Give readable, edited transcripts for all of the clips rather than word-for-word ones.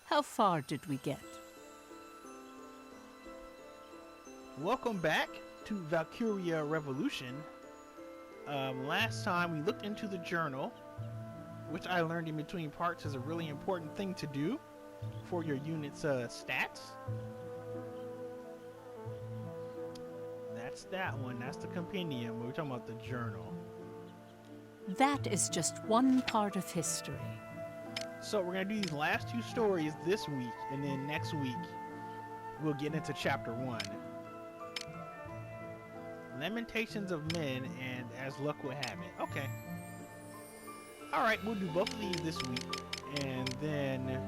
How far did we get? Welcome back to Valkyria Revolution. Last time we looked into the journal, which I learned in between parts is a really important thing to do for your unit's stats. That's that one. That's the compendium. We're talking about the journal. That is just one part of history. So we're going to do these last two stories this week, and then next week we'll get into chapter 1. Lamentations of Men and As Luck Would Have It. Okay. Alright, we'll do both of these this week, and then...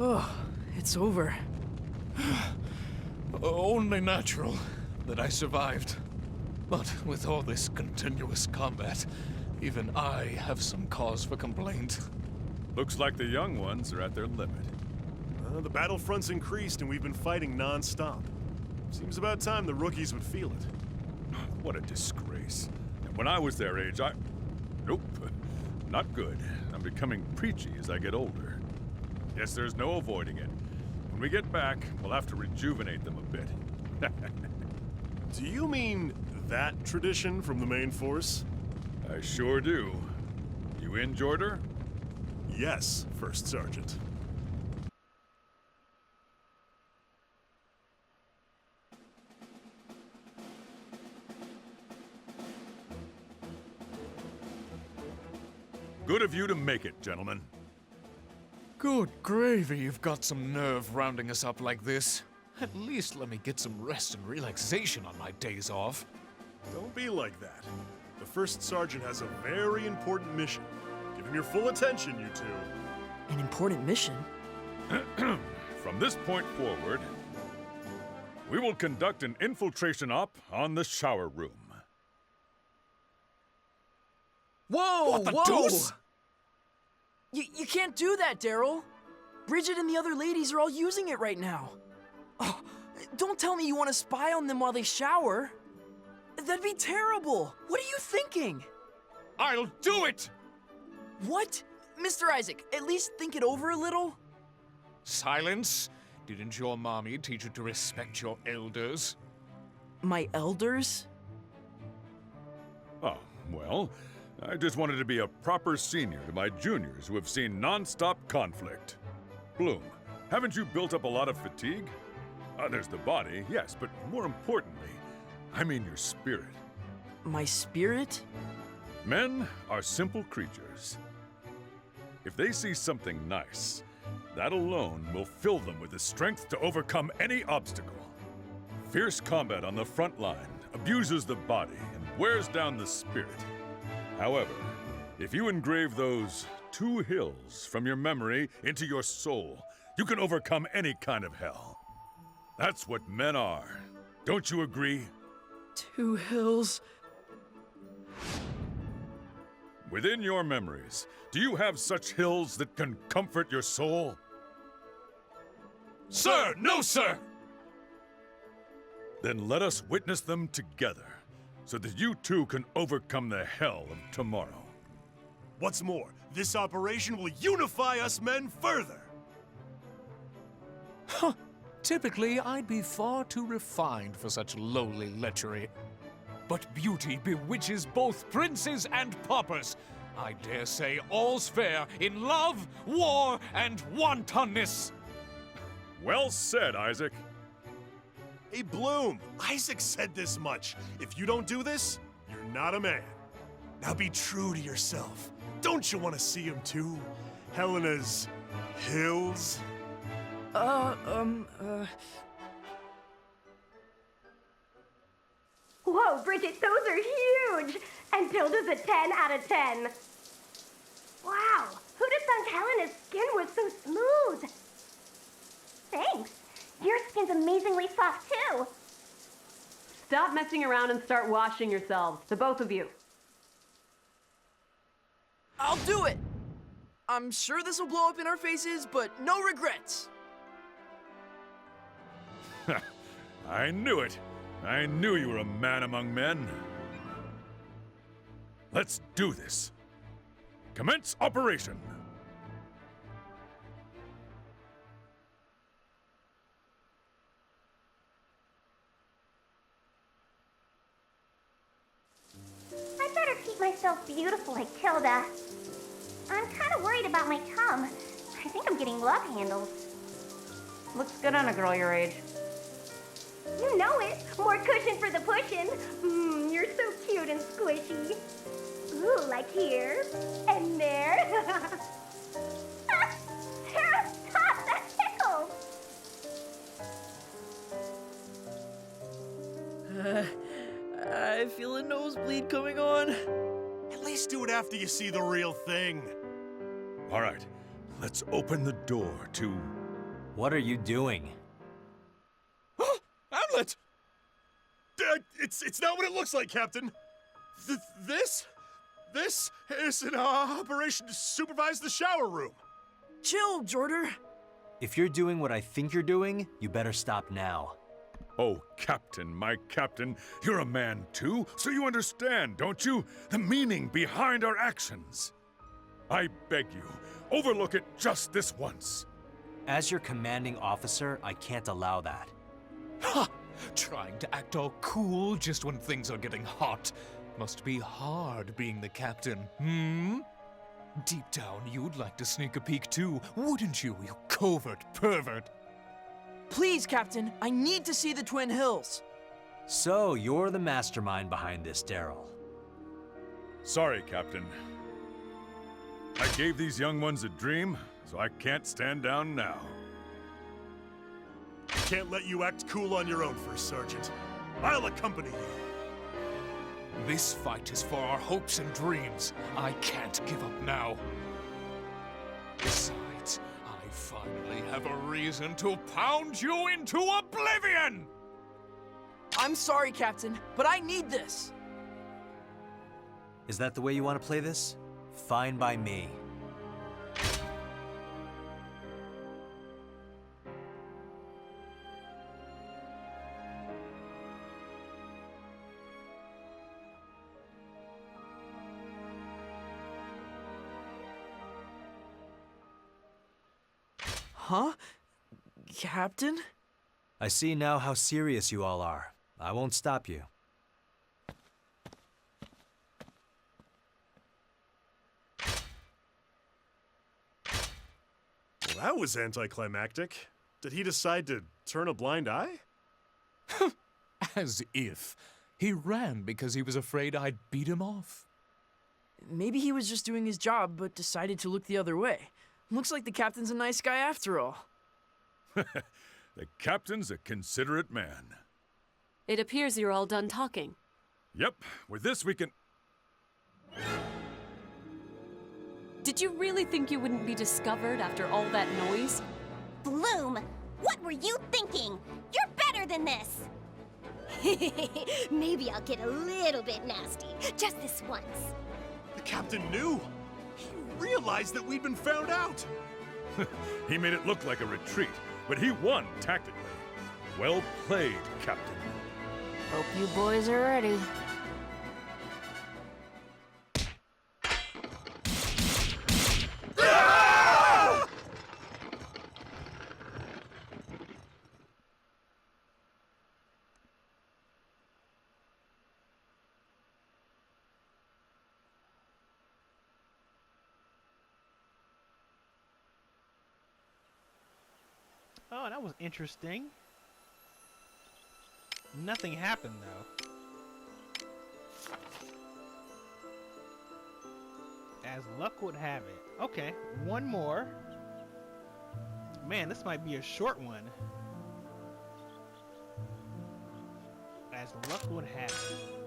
Oh, it's over. Only natural that I survived. But with all this continuous combat, even I have some cause for complaint. Looks like the young ones are at their limit. The battlefront's increased and we've been fighting non-stop. Seems about time the rookies would feel it. What a disgrace. And when I was their age, Nope. Not good. I'm becoming preachy as I get older. Guess there's no avoiding it. When we get back, we'll have to rejuvenate them a bit. Do you mean that tradition from the main force? I sure do. You in, Jorder? Yes, First Sergeant. Good of you to make it, gentlemen. Good gravy, you've got some nerve rounding us up like this. At least let me get some rest and relaxation on my days off. Don't be like that. The First Sergeant has a very important mission. Give him your full attention, you two. An important mission? From this point forward, we will conduct an infiltration op on the shower room. Whoa! What the whoa! deuce? You can't do that, Daryl. Bridget and the other ladies are all using it right now. Oh, don't tell me you want to spy on them while they shower. That'd be terrible. What are you thinking? I'll do it! What? Mr. Isaac, at least think it over a little. Silence! Didn't your mommy teach you to respect your elders? My elders? Oh, well, I just wanted to be a proper senior to my juniors who have seen non-stop conflict. Bloom, haven't you built up a lot of fatigue? There's the body, yes, but more importantly, I mean your spirit. My spirit? Men are simple creatures. If they see something nice, that alone will fill them with the strength to overcome any obstacle. Fierce combat on the front line abuses the body and wears down the spirit. However, if you engrave those two hills from your memory into your soul, you can overcome any kind of hell. That's what men are. Don't you agree? 2 hills. Within your memories, do you have such hills that can comfort your soul? Sir! No, sir! Then let us witness them together, so that you too can overcome the hell of tomorrow. What's more, this operation will unify us men further. Huh. Typically, I'd be far too refined for such lowly lechery. But beauty bewitches both princes and paupers. I dare say all's fair in love, war, and wantonness. Well said, Isaac. Hey, Bloom, Isaac said this much. If you don't do this, you're not a man. Now be true to yourself. Don't you want to see him too? Helena's hills? Whoa, Bridget, those are huge! And Tilda's a 10 out of 10. Wow, who'd have thunk Helena's skin was so smooth? Thanks. Your skin's amazingly soft, too. Stop messing around and start washing yourselves, the both of you. I'll do it! I'm sure this will blow up in our faces, but no regrets! I knew it. I knew you were a man among men. Let's do this. Commence operation. I better keep myself beautiful like Tilda. I'm kind of worried about my tum. I think I'm getting love handles. Looks good on a girl your age. You know it. More cushion for the pushin'. You're so cute and squishy. Ooh, like here and there. Sarah, stop! That tickles. I feel a nosebleed coming on. At least do it after you see the real thing. All right, let's open the door to... What are you doing? Hamlet! It's not what it looks like, Captain. This is an operation to supervise the shower room. Chill, Jordan. If you're doing what I think you're doing, you better stop now. Oh, Captain, my Captain, you're a man too, so you understand, don't you? The meaning behind our actions. I beg you, overlook it just this once. As your commanding officer, I can't allow that. Ha! Trying to act all cool just when things are getting hot. Must be hard being the captain, Deep down, you'd like to sneak a peek too, wouldn't you, you covert pervert? Please, Captain, I need to see the Twin Hills. So, you're the mastermind behind this, Daryl. Sorry, Captain. I gave these young ones a dream, so I can't stand down now. Can't let you act cool on your own, First Sergeant. I'll accompany you. This fight is for our hopes and dreams. I can't give up now. Besides, I finally have a reason to pound you into oblivion! I'm sorry, Captain, but I need this. Is that the way you want to play this? Fine by me. Huh? Captain? I see now how serious you all are. I won't stop you. Well, that was anticlimactic. Did he decide to turn a blind eye? As if. He ran because he was afraid I'd beat him off. Maybe he was just doing his job, but decided to look the other way. Looks like the captain's a nice guy after all. The captain's a considerate man. It appears you're all done talking. Yep, with this we can... Did you really think you wouldn't be discovered after all that noise? Bloom, what were you thinking? You're better than this. Maybe I'll get a little bit nasty, just this once. The captain knew. He realized that we'd been found out. He made it look like a retreat, but he won tactically. Well played, Captain. Hope you boys are ready. Oh, that was interesting. Nothing happened, though. As luck would have it. Okay, one more. Man, this might be a short one. As luck would have it.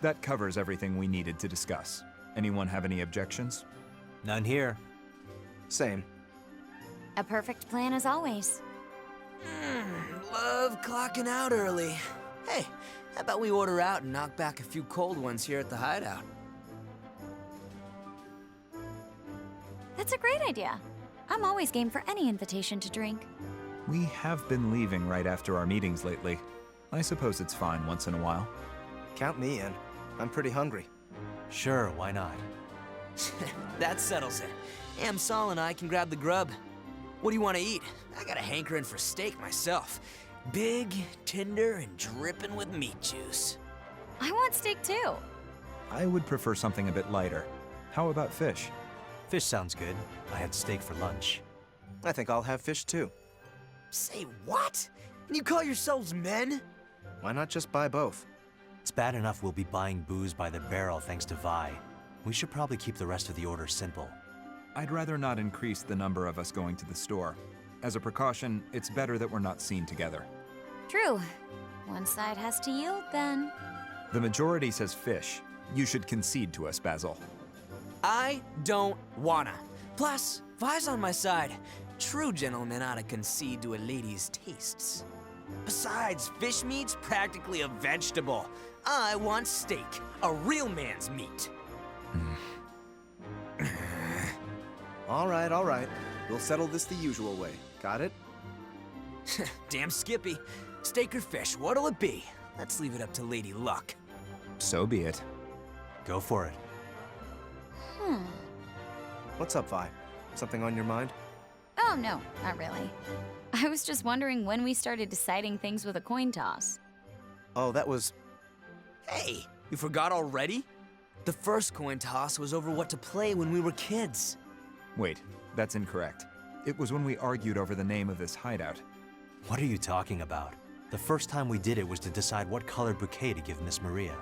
That covers everything we needed to discuss. Anyone have any objections? None here. Same. A perfect plan as always. Love clocking out early. Hey, how about we order out and knock back a few cold ones here at the hideout? That's a great idea. I'm always game for any invitation to drink. We have been leaving right after our meetings lately. I suppose it's fine once in a while. Count me in. I'm pretty hungry. Sure, why not? That settles it. Amsal and I can grab the grub. What do you want to eat? I got a hankering for steak myself. Big, tender, and dripping with meat juice. I want steak too. I would prefer something a bit lighter. How about fish? Fish sounds good. I had steak for lunch. I think I'll have fish too. Say what? And you call yourselves men? Why not just buy both? It's bad enough we'll be buying booze by the barrel thanks to Vi. We should probably keep the rest of the order simple. I'd rather not increase the number of us going to the store. As a precaution, it's better that we're not seen together. True. One side has to yield then. The majority says fish. You should concede to us, Basil. I don't wanna. Plus, Vi's on my side. True gentlemen ought to concede to a lady's tastes. Besides, fish meat's practically a vegetable. I want steak, a real man's meat. All right. We'll settle this the usual way. Got it? Damn Skippy. Steak or fish, what'll it be? Let's leave it up to Lady Luck. So be it. Go for it. What's up, Vi? Something on your mind? Oh, no, not really. I was just wondering when we started deciding things with a coin toss. Oh, that was... Hey, you forgot already? The first coin toss was over what to play when we were kids. Wait, that's incorrect. It was when we argued over the name of this hideout. What are you talking about? The first time we did it was to decide what colored bouquet to give Miss Maria.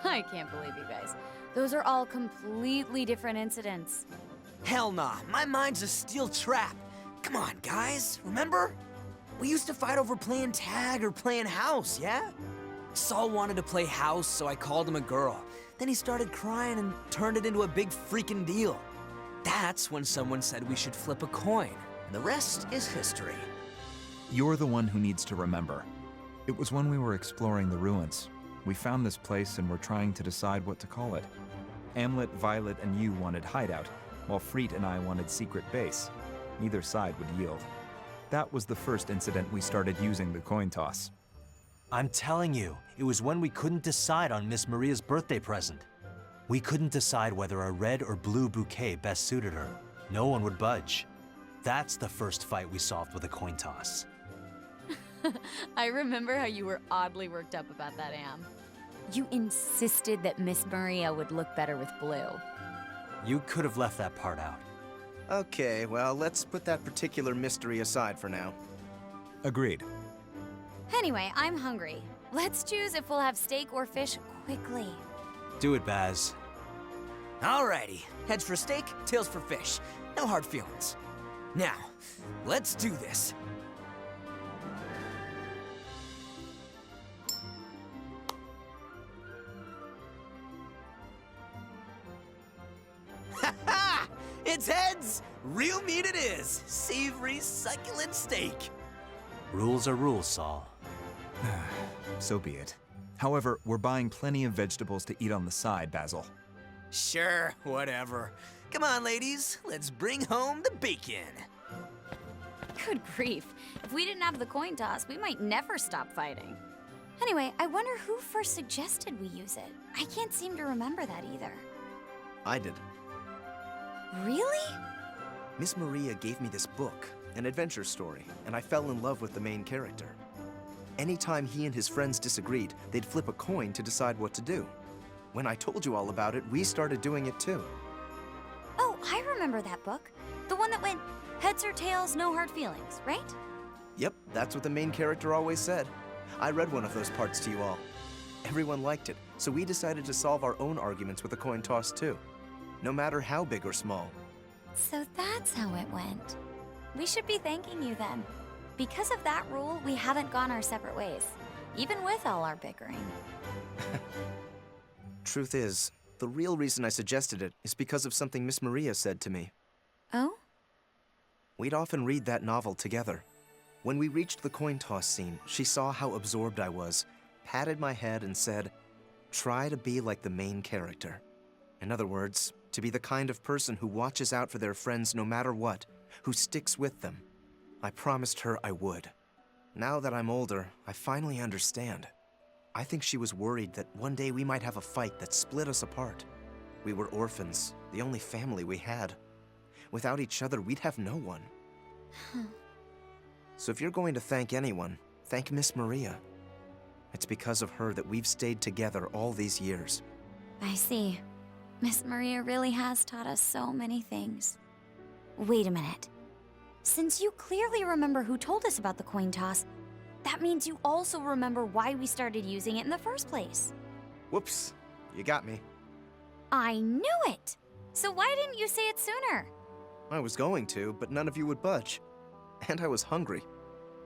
I can't believe you guys. Those are all completely different incidents. Hell nah, my mind's a steel trap. Come on, guys, remember? We used to fight over playing tag or playing house, yeah? Saul wanted to play house, so I called him a girl. Then he started crying and turned it into a big freaking deal. That's when someone said we should flip a coin, and the rest is history. You're the one who needs to remember. It was when we were exploring the ruins. We found this place and were trying to decide what to call it. Amlet, Violet, and you wanted hideout, while Freet and I wanted secret base. Neither side would yield. That was the first incident we started using the coin toss. I'm telling you, it was when we couldn't decide on Miss Maria's birthday present. We couldn't decide whether a red or blue bouquet best suited her. No one would budge. That's the first fight we solved with a coin toss. I remember how you were oddly worked up about that, Am. You insisted that Miss Maria would look better with blue. You could have left that part out. Okay, well, let's put that particular mystery aside for now. Agreed. Anyway, I'm hungry. Let's choose if we'll have steak or fish quickly. Do it, Baz. Alrighty, heads for steak, tails for fish. No hard feelings. Now, let's do this. Ha-ha! It's heads! Real meat it is! Savory, succulent steak! Rules are rules, Saul. So be it. However, we're buying plenty of vegetables to eat on the side, Basil. Sure, whatever. Come on, ladies, let's bring home the bacon. Good grief. If we didn't have the coin toss, we might never stop fighting. Anyway, I wonder who first suggested we use it. I can't seem to remember that either. I did. Really? Miss Maria gave me this book, an adventure story, and I fell in love with the main character. Anytime he and his friends disagreed, they'd flip a coin to decide what to do. When I told you all about it, we started doing it too. Oh, I remember that book. The one that went heads or tails, no hard feelings, right? Yep, that's what the main character always said. I read one of those parts to you all. Everyone liked it, so we decided to solve our own arguments with a coin toss too. No matter how big or small. So that's how it went. We should be thanking you then. Because of that rule, we haven't gone our separate ways, even with all our bickering. Truth is, the real reason I suggested it is because of something Miss Maria said to me. Oh? We'd often read that novel together. When we reached the coin toss scene, she saw how absorbed I was, patted my head and said, "Try to be like the main character." In other words, to be the kind of person who watches out for their friends no matter what, who sticks with them. I promised her I would. Now that I'm older, I finally understand. I think she was worried that one day we might have a fight that split us apart. We were orphans, the only family we had. Without each other, we'd have no one. So if you're going to thank anyone, thank Miss Maria. It's because of her that we've stayed together all these years. I see. Miss Maria really has taught us so many things. Wait a minute. Since you clearly remember who told us about the coin toss, that means you also remember why we started using it in the first place. Whoops, you got me. I knew it! So why didn't you say it sooner? I was going to, but none of you would budge. And I was hungry.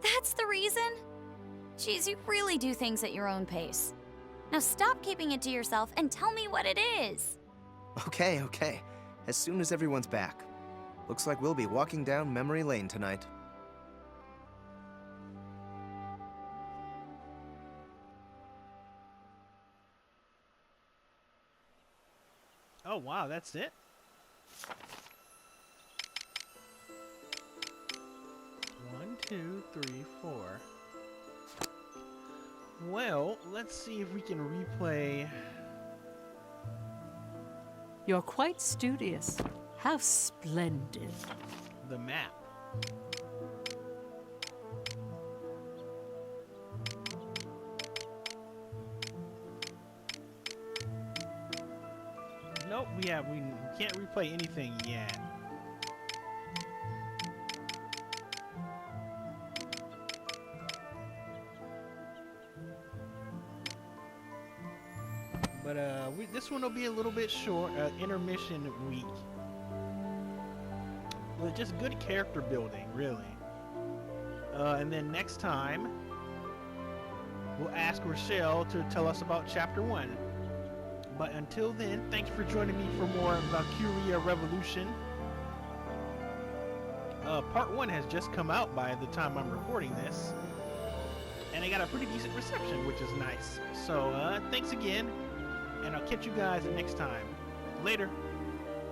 That's the reason? Geez, you really do things at your own pace. Now stop keeping it to yourself and tell me what it is. Okay. As soon as everyone's back. Looks like we'll be walking down memory lane tonight. Oh, wow, that's it? One, two, three, four. Well, let's see if we can replay. You're quite studious. How splendid. The map. Nope, we can't replay anything yet. But this one will be a little bit short, intermission week. With just good character building, really. And then next time, we'll ask Rochelle to tell us about Chapter 1. But until then, thanks for joining me for more Valkyria Revolution. Part 1 has just come out by the time I'm recording this. And I got a pretty decent reception, which is nice. So, thanks again. And I'll catch you guys next time. Later.